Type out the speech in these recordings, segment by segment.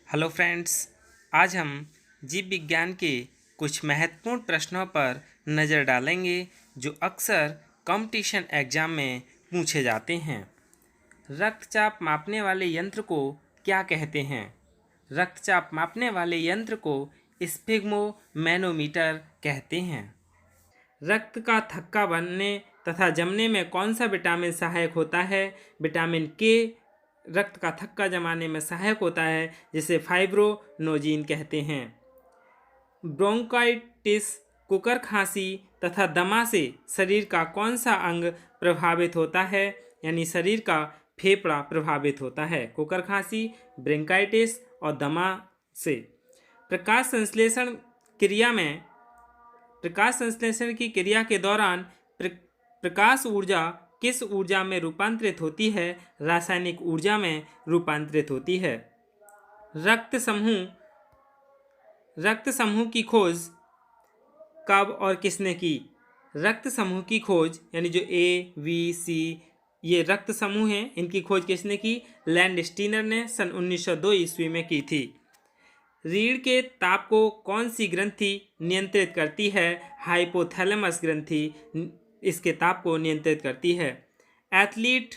Hello friends, आज हम जीव विज्ञान के कुछ महत्वपूर्ण प्रश्नों पर नज़र डालेंगे जो अक्सर कंपटीशन एग्जाम में पूछे जाते हैं। रक्तचाप मापने वाले यंत्र को क्या कहते हैं? रक्तचाप मापने वाले यंत्र को स्फिग्मोमैनोमीटर कहते हैं। रक्त का थक्का बनने तथा जमने में कौन सा विटामिन सहायक होता है? विटामिन के रक्त का थक्का जमाने में सहायक होता है, जिसे फाइब्रोनोजिन कहते हैं। ब्रोंकाइटिस, कुकर खांसी तथा दमा से शरीर का कौन सा अंग प्रभावित होता है? यानी शरीर का फेफड़ा प्रभावित होता है कुकर खांसी, ब्रोंकाइटिस और दमा से। प्रकाश संश्लेषण की क्रिया के दौरान प्रकाश ऊर्जा किस ऊर्जा में रूपांतरित होती है? रासायनिक ऊर्जा में रूपांतरित होती है। रक्त समूह की खोज कब और किसने की? रक्त समूह की खोज यानी जो A, V, C ये रक्त समूह हैं, इनकी खोज किसने की? लैंडस्टीनर ने सन 1902 ईस्वी में की थी। रीढ़ के ताप को कौन सी ग्रंथि नियंत्रित करती है? हाइपोथैलेमस ग्रंथि इसके ताप को नियंत्रित करती है। एथलीट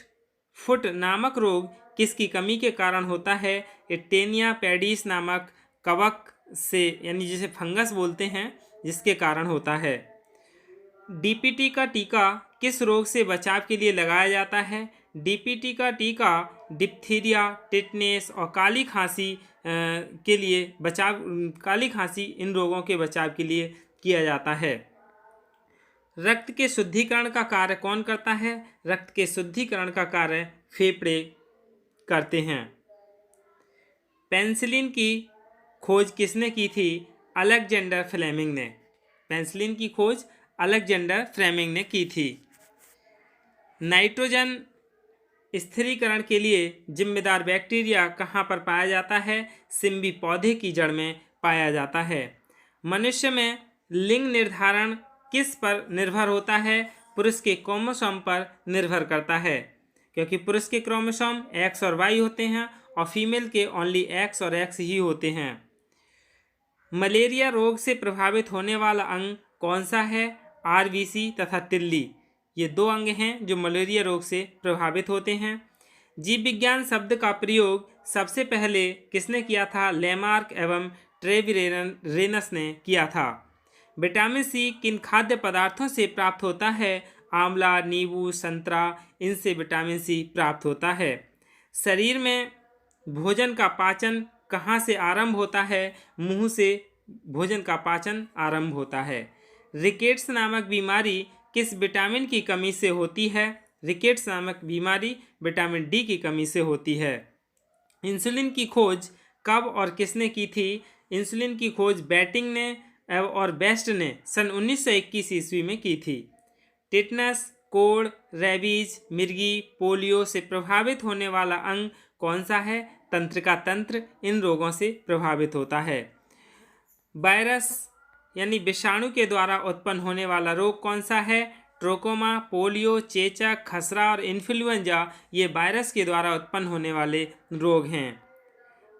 फुट नामक रोग किसकी कमी के कारण होता है? टेनिया पेडिस नामक कवक से यानी जिसे फंगस बोलते हैं, जिसके कारण होता है। डीपीटी का टीका किस रोग से बचाव के लिए लगाया जाता है? डीपीटी का टीका डिप्थीरिया, टिटनेस और काली खांसी के लिए काली खांसी इन रोगों के बचाव के लिए किया जाता है। रक्त के शुद्धिकरण का कार्य कौन करता है? रक्त के शुद्धिकरण का कार्य फेफड़े करते हैं। पेनिसिलिन की खोज किसने की थी? अलेक्जेंडर फ्लेमिंग ने। पेनिसिलिन की खोज अलेक्जेंडर फ्लेमिंग ने की थी। नाइट्रोजन स्थिरीकरण के लिए जिम्मेदार बैक्टीरिया कहाँ पर पाया जाता है? सिम्बी पौधे की जड़ में पाया जाता है। मनुष्य में लिंग निर्धारण किस पर निर्भर होता है? पुरुष के क्रोमोसोम पर निर्भर करता है, क्योंकि पुरुष के क्रोमोसोम X और Y होते हैं और फीमेल के ओनली X और X ही होते हैं। मलेरिया रोग से प्रभावित होने वाला अंग कौन सा है? RBC तथा तिल्ली, ये दो अंग हैं जो मलेरिया रोग से प्रभावित होते हैं। जीव विज्ञान शब्द का प्रयोग सबसे पहले किसने किया था? लेमार्क एवं ट्रेविरेनस ने किया था। विटामिन सी किन खाद्य पदार्थों से प्राप्त होता है? आंवला, नींबू, संतरा, इनसे विटामिन सी प्राप्त होता है। शरीर में भोजन का पाचन कहाँ से आरंभ होता है? मुंह से भोजन का पाचन आरंभ होता है। रिकेट्स नामक बीमारी किस विटामिन की कमी से होती है? रिकेट्स नामक बीमारी विटामिन डी की कमी से होती है। इंसुलिन की खोज कब और किसने की थी? इंसुलिन की खोज बैटिंग ने और बेस्ट ने सन 1921 ईस्वी में की थी। टिटनस, कोढ़, रेबीज, मिर्गी, पोलियो से प्रभावित होने वाला अंग कौन सा है? तंत्रिका तंत्र इन रोगों से प्रभावित होता है। वायरस यानी विषाणु के द्वारा उत्पन्न होने वाला रोग कौन सा है? ट्रोकोमा, पोलियो, चेचक, खसरा और इन्फ्लुएंजा ये वायरस के द्वारा उत्पन्न होने वाले रोग हैं।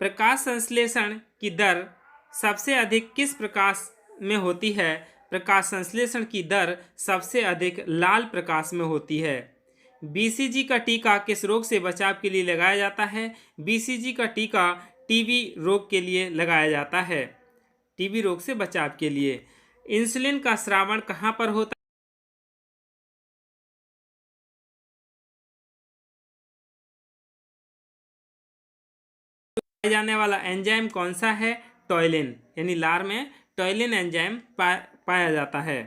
प्रकाश संश्लेषण की दर सबसे अधिक किस प्रकाश में होती है? प्रकाश संश्लेषण की दर सबसे अधिक लाल प्रकाश में होती है। BCG का टीका किस रोग से बचाव के लिए लगाया जाता है? BCG का टीका टीबी रोग के लिए लगाया जाता है, टीबी रोग से बचाव के लिए। इंसुलिन का स्रावण कहाँ पर होता है? जाने वाला एंजाइम कौन सा है? टॉयलिन, यानी लार में टॉयलिन एंजाइम पाया जाता है।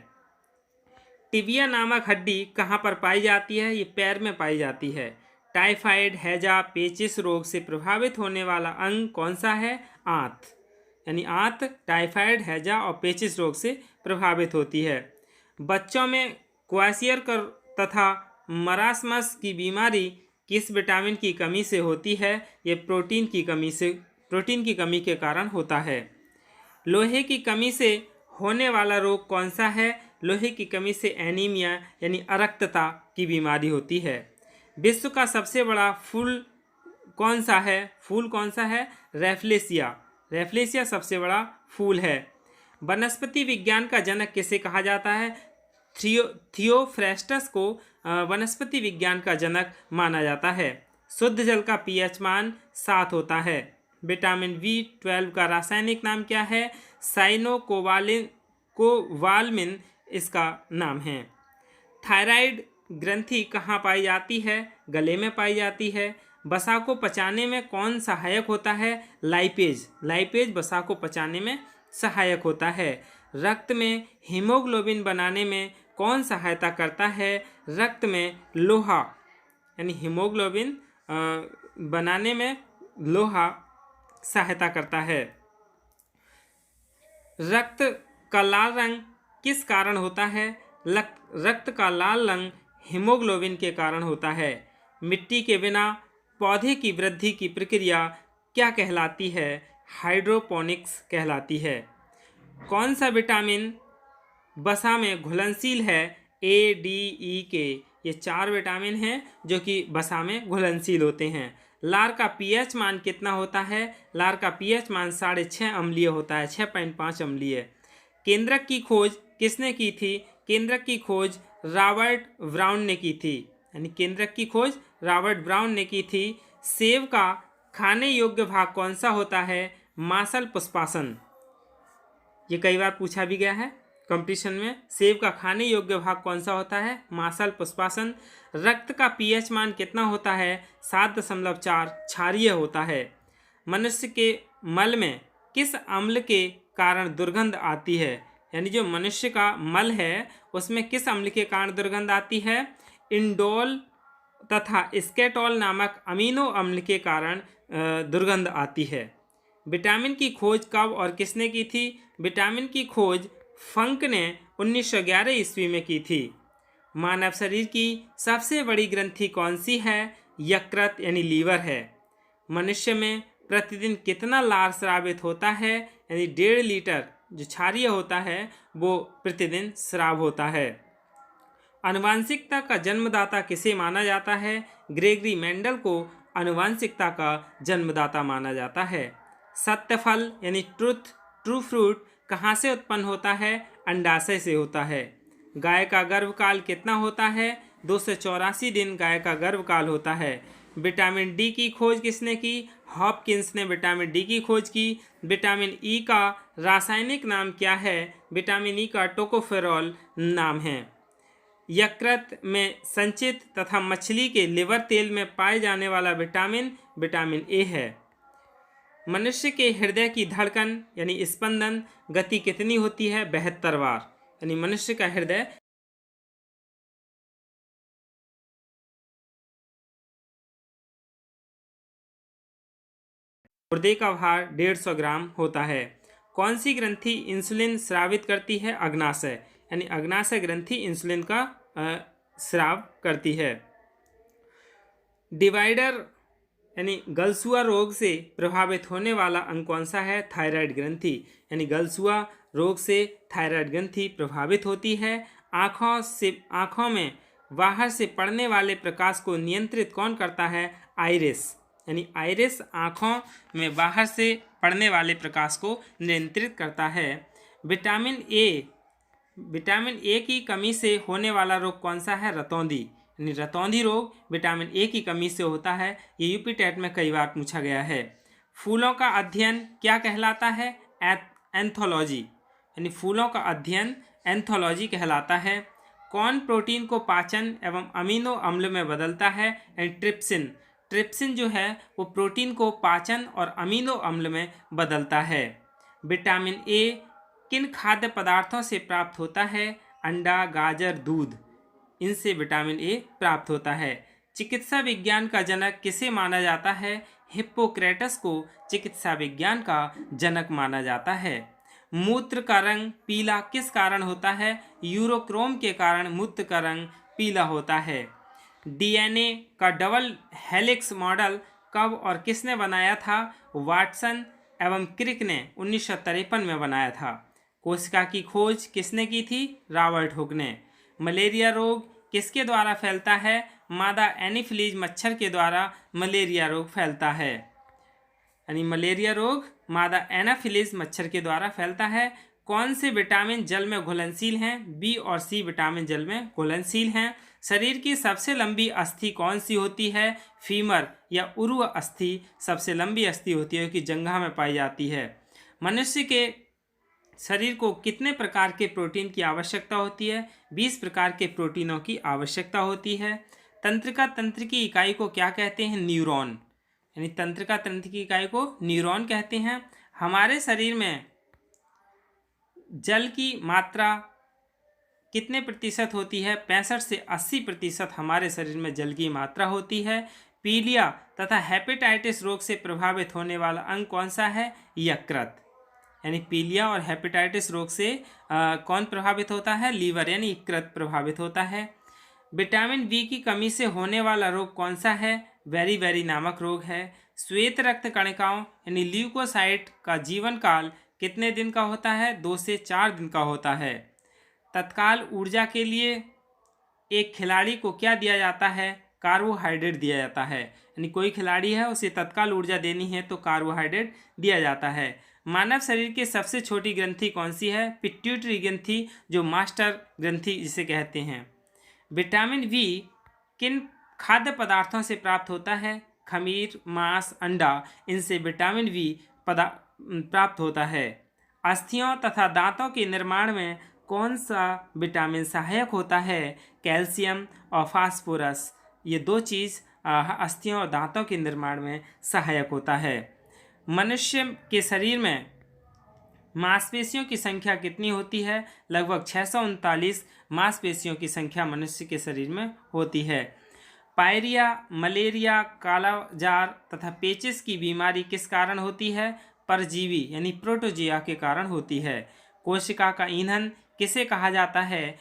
टिबिया नामक हड्डी कहाँ पर पाई जाती है? ये पैर में पाई जाती है। टाइफाइड, हैजा, पेचिस रोग से प्रभावित होने वाला अंग कौन सा है? आंत, यानी आंत टाइफाइड, हैजा और पेचिस रोग से प्रभावित होती है। बच्चों में क्वाशियरकर तथा मरासमस की बीमारी किस विटामिन की कमी से होती है? ये प्रोटीन की कमी के कारण होता है। लोहे की कमी से होने वाला रोग कौन सा है? लोहे की कमी से एनीमिया यानी अरक्तता की बीमारी होती है। विश्व का सबसे बड़ा फूल कौन सा है, फूल कौन सा है? रेफ्लेसिया। रेफ्लेसिया सबसे बड़ा फूल है। वनस्पति विज्ञान का जनक किसे कहा जाता है? थियोफ्रेस्टस को वनस्पति विज्ञान का जनक माना जाता है। शुद्ध जल का पीएच मान 7 होता है। विटामिन B12 का रासायनिक नाम क्या है? साइनोकोवालमिन इसका नाम है। थायराइड ग्रंथि कहाँ पाई जाती है? गले में पाई जाती है। वसा को पचाने में कौन सहायक होता है? लाइपेज। लाइपेज वसा को पचाने में सहायक होता है। रक्त में हीमोग्लोबिन बनाने में कौन सहायता करता है? रक्त में लोहा, यानी हीमोग्लोबिन बनाने में लोहा सहायता करता है। रक्त का लाल रंग किस कारण होता है? रक्त का लाल रंग हीमोग्लोबिन के कारण होता है। मिट्टी के बिना पौधे की वृद्धि की प्रक्रिया क्या कहलाती है? हाइड्रोपोनिक्स कहलाती है। कौन सा विटामिन वसा में घुलनशील है? A, D, E, K। ये 4 विटामिन हैं जो कि वसा में घुलनशील होते हैं। लार का पीएच मान कितना होता है? लार का पीएच मान 6.5 अम्लीय होता है, 6.5 अम्लीय। केंद्रक की खोज किसने की थी? केंद्रक की खोज रॉबर्ट ब्राउन ने की थी, यानी केंद्रक की खोज रॉबर्ट ब्राउन ने की थी। सेब का खाने योग्य भाग कौन सा होता है? मांसल पुष्पासन। ये कई बार पूछा भी गया है कंपटीशन में। सेब का खाने योग्य भाग कौन सा होता है? मांसल पुष्पासन। रक्त का पीएच मान कितना होता है? 7.4 क्षारीय होता है। मनुष्य के मल में किस अम्ल के कारण दुर्गंध आती है? यानी जो मनुष्य का मल है उसमें किस अम्ल के कारण दुर्गंध आती है? इंडोल तथा स्केटोल नामक अमीनो अम्ल के कारण दुर्गंध आती है। विटामिन की खोज कब और किसने की थी? विटामिन की खोज फंक ने 1911 ईस्वी में की थी। मानव शरीर की सबसे बड़ी ग्रंथि कौन सी है? यकृत यानी लीवर है। मनुष्य में प्रतिदिन कितना लार स्रावित होता है? यानी 1.5 लीटर जो क्षारीय होता है वो प्रतिदिन स्राव होता है। आनुवांशिकता का जन्मदाता किसे माना जाता है? ग्रेगरी मेंडल को आनुवांशिकता का जन्मदाता माना जाता है। सत्य फल यानी ट्रू फ्रूट कहाँ से उत्पन्न होता है? अंडाशय से होता है। गाय का गर्भकाल कितना होता है? 284 दिन गाय का गर्भकाल होता है। विटामिन डी की खोज किसने की? हॉपकिंस ने विटामिन डी की खोज की। विटामिन ई का रासायनिक नाम क्या है? विटामिन ई का टोकोफेरॉल नाम है। यकृत में संचित तथा मछली के लिवर तेल में पाए जाने वाला विटामिन विटामिन ए है। मनुष्य के हृदय की धड़कन यानी स्पंदन गति कितनी होती है? 72 बार। यानी मनुष्य का हृदय गुर्दे का भार 150 ग्राम होता है। कौन सी ग्रंथि इंसुलिन स्रावित करती है? अग्नाशय, यानी अग्नाशय ग्रंथि इंसुलिन का स्राव करती है। डिवाइडर यानी गलसुआ रोग से प्रभावित होने वाला अंग कौन सा है? थायराइड ग्रंथि। यानी गलसुआ रोग से थायराइड ग्रंथि प्रभावित होती है। आँखों में बाहर से पड़ने वाले प्रकाश को नियंत्रित कौन करता है? आइरिस, यानी आइरिस आँखों में बाहर से पड़ने वाले प्रकाश को नियंत्रित करता है। विटामिन ए की कमी से होने वाला रोग कौन सा है? रतौंधी, यानी रतौंधी रोग विटामिन ए की कमी से होता है। ये यूपी टेट में कई बार पूछा गया है। फूलों का अध्ययन क्या कहलाता है? एंथोलॉजी, यानी फूलों का अध्ययन एंथोलॉजी कहलाता है। कौन प्रोटीन को पाचन एवं अमीनो अम्ल में बदलता है? ट्रिप्सिन। ट्रिप्सिन जो है वो प्रोटीन को पाचन और अमीनो अम्ल में बदलता है। विटामिन ए किन खाद्य पदार्थों से प्राप्त होता है? अंडा, गाजर, दूध, इनसे विटामिन ए प्राप्त होता है। चिकित्सा विज्ञान का जनक किसे माना जाता है? हिप्पोक्रेटस को चिकित्सा विज्ञान का जनक माना जाता है। मूत्र का रंग पीला किस कारण होता है? यूरोक्रोम के कारण मूत्र का रंग पीला होता है। डीएनए का डबल हेलिक्स मॉडल कब और किसने बनाया था? वाटसन एवं क्रिक ने 1953 में बनाया था। कोशिका की खोज किसने की थी? रॉबर्ट हुक ने। मलेरिया रोग किसके द्वारा फैलता है? मादा एनीफिलीज मच्छर के द्वारा मलेरिया रोग फैलता है? यानी मलेरिया रोग मादा एनाफिलीज मच्छर के द्वारा फैलता है। कौन से विटामिन जल में घुलनशील हैं? बी और सी विटामिन जल में घुलनशील हैं। शरीर की सबसे लंबी अस्थि कौन सी होती है? फीमर या उर्व अस्थि सबसे लंबी अस्थि होती है, कि जंघा में पाई जाती है। मनुष्य के शरीर को कितने प्रकार के प्रोटीन की आवश्यकता होती है? 20 प्रकार के प्रोटीनों की आवश्यकता होती है। तंत्रिका तंत्र की इकाई को क्या कहते हैं? न्यूरॉन। यानी तंत्रिका तंत्र की इकाई को न्यूरॉन कहते हैं। हमारे शरीर में जल की मात्रा कितने प्रतिशत होती है? 65 से 80% हमारे शरीर में जल की मात्रा होती है। पीलिया तथा हेपेटाइटिस रोग से प्रभावित होने वाला अंग कौन सा है? यकृत। यानी पीलिया और हेपेटाइटिस रोग से कौन प्रभावित होता है? लीवर यानी यकृत प्रभावित होता है। विटामिन बी की कमी से होने वाला रोग कौन सा है? वेरी नामक रोग है। श्वेत रक्त कणिकाओं यानी ल्यूकोसाइट का जीवन काल कितने दिन का होता है? 2 से 4 दिन का होता है। तत्काल ऊर्जा के लिए एक खिलाड़ी को क्या दिया जाता है? कार्बोहाइड्रेट दिया जाता है। यानी कोई खिलाड़ी है, उसे तत्काल ऊर्जा देनी है तो कार्बोहाइड्रेट दिया जाता है। मानव शरीर की सबसे छोटी ग्रंथि कौन सी है? पिट्यूटरी ग्रंथि, जो मास्टर ग्रंथि जिसे कहते हैं। विटामिन बी किन खाद्य पदार्थों से प्राप्त होता है? खमीर, मांस, अंडा, इनसे विटामिन बी प्राप्त होता है। अस्थियों तथा दांतों के निर्माण में कौन सा विटामिन सहायक होता है? कैल्शियम और फास्फोरस। ये 2 चीज़ अस्थियों और दांतों के निर्माण में सहायक होता है। मनुष्य के शरीर में मांसपेशियों की संख्या कितनी होती है? लगभग 639 मांसपेशियों की संख्या मनुष्य के शरीर में होती है। पायरिया, मलेरिया, कालाजार तथा पेचिस की बीमारी किस कारण होती है? परजीवी यानी प्रोटोजिया के कारण होती है। कोशिका का ईंधन किसे कहा जाता है?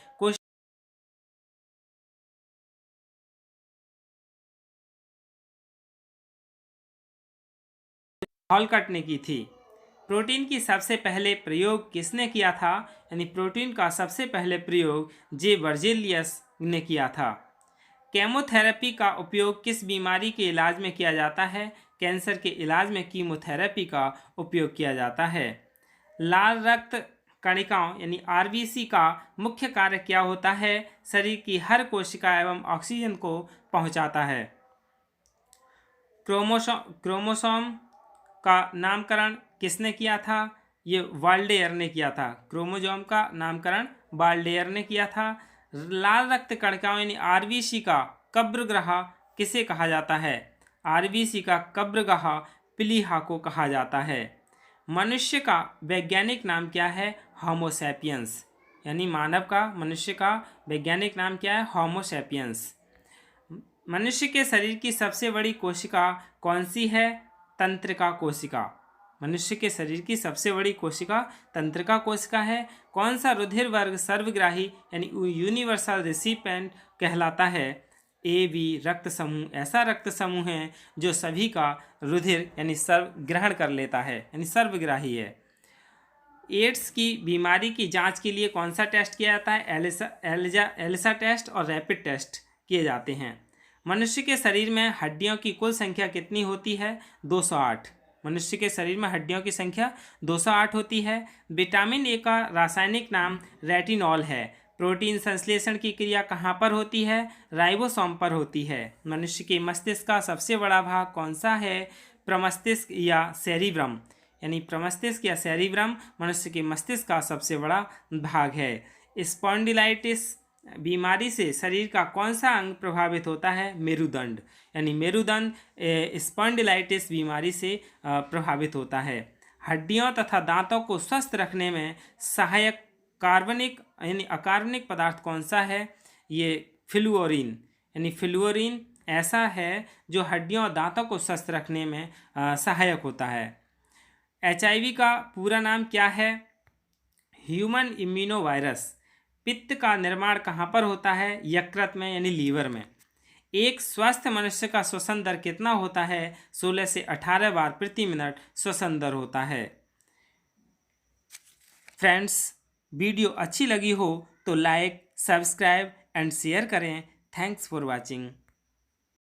हॉलकट ने की थी। प्रोटीन की सबसे पहले प्रयोग किसने किया था? यानी प्रोटीन का सबसे पहले प्रयोग जे बर्जेलियस ने किया था। केमोथेरेपी का उपयोग किस बीमारी के इलाज में किया जाता है? कैंसर के इलाज में कीमोथेरेपी का उपयोग किया जाता है। लाल रक्त कणिकाओं यानी आरबीसी का मुख्य कार्य क्या होता है? शरीर की हर कोशिका एवं ऑक्सीजन को पहुंचाता है। क्रोमोसोम का नामकरण किसने किया था? ये वाल्डेयर ने किया था। क्रोमोसोम का नामकरण वाल्डेयर ने किया था। लाल रक्त कणिकाओं यानी आरबीसी का कब्रगाह किसे कहा जाता है? आरबीसी का कब्रगाह प्लीहा को कहा जाता है। मनुष्य का वैज्ञानिक नाम क्या है? होमोसैपियंस। यानी मानव का, मनुष्य का वैज्ञानिक नाम क्या है? होमोसैपियंस। मनुष्य के शरीर की सबसे बड़ी कोशिका कौन सी है? तंत्रिका कोशिका। मनुष्य के शरीर की सबसे बड़ी कोशिका तंत्रिका कोशिका है। कौन सा रुधिर वर्ग सर्वग्राही यानी यूनिवर्सल रिसिपेंट कहलाता है? ए बी रक्त समूह ऐसा रक्त समूह है जो सभी का रुधिर यानी सर्व ग्रहण कर लेता है, यानी सर्वग्राही है। एड्स की बीमारी की जांच के लिए कौन सा टेस्ट किया जाता है? एलिसा टेस्ट और रैपिड टेस्ट किए जाते हैं। मनुष्य के शरीर में हड्डियों की कुल संख्या कितनी होती है? 208। मनुष्य के शरीर में हड्डियों की संख्या 208 होती है। विटामिन ए का रासायनिक नाम रेटिनॉल है। प्रोटीन संश्लेषण की क्रिया कहाँ पर होती है? राइबोसोम पर होती है। मनुष्य के मस्तिष्क का सबसे बड़ा भाग कौन सा है? प्रमस्तिष्क या सेरिब्रम। यानी प्रमस्तिष्क या सेरिब्रम मनुष्य के मस्तिष्क का सबसे बड़ा भाग है। स्पॉन्डिलाइटिस बीमारी से शरीर का कौन सा अंग प्रभावित होता है? मेरुदंड। यानी मेरुदंड स्पॉन्डिलाइटिस बीमारी से प्रभावित होता है। हड्डियों तथा दांतों को स्वस्थ रखने में सहायक कार्बनिक यानी अकार्बनिक पदार्थ कौन सा है? ये फ्लूओरीन। यानी फ्लूओरीन ऐसा है जो हड्डियों और दांतों को स्वस्थ रखने में सहायक होता है। HIV का पूरा नाम क्या है? Human immuno virus. पित्त का निर्माण कहाँ पर होता है? यकृत में यानी लीवर में। एक स्वस्थ मनुष्य का श्वसन दर कितना होता है? 16 से 18 बार प्रति मिनट श्वसन दर होता है। फ्रेंड्स, वीडियो अच्छी लगी हो तो लाइक, सब्सक्राइब एंड शेयर करें। Thanks for watching.